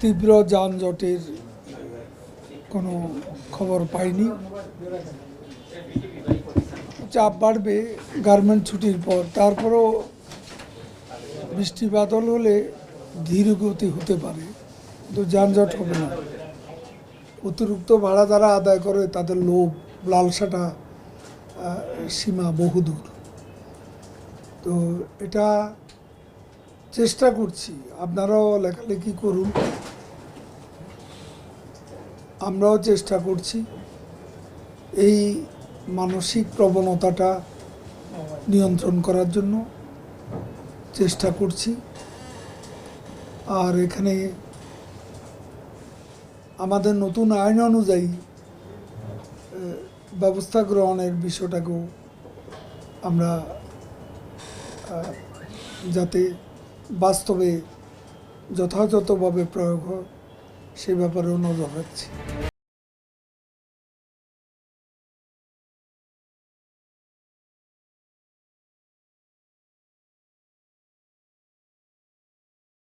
তীব্র যানজটের কোনো খবর পাইনি। চাপ বাড়বে গার্মেন্ট ছুটির পর, তারপরও বৃষ্টি বাদল হলে ধীর গতি হতে পারে, কিন্তু যানজট হবে না। অতিরিক্ত ভাড়া যারা আদায় করে তাদের লোভ লালসাটা সীমা বহুদূর। তো এটা চেষ্টা করছি, আপনারাও লেখালেখি করুন, আমরাও চেষ্টা করছি এই মানসিক প্রবণতাটা নিয়ন্ত্রণ করার জন্য চেষ্টা করছি। আর এখানে আমাদের নতুন আইন অনুযায়ী ব্যবস্থা গ্রহণের বিষয়টাকেও আমরা যাতে বাস্তবে যথাযথভাবে প্রয়োগ হয় সে ব্যাপারেও নজর রাখছি।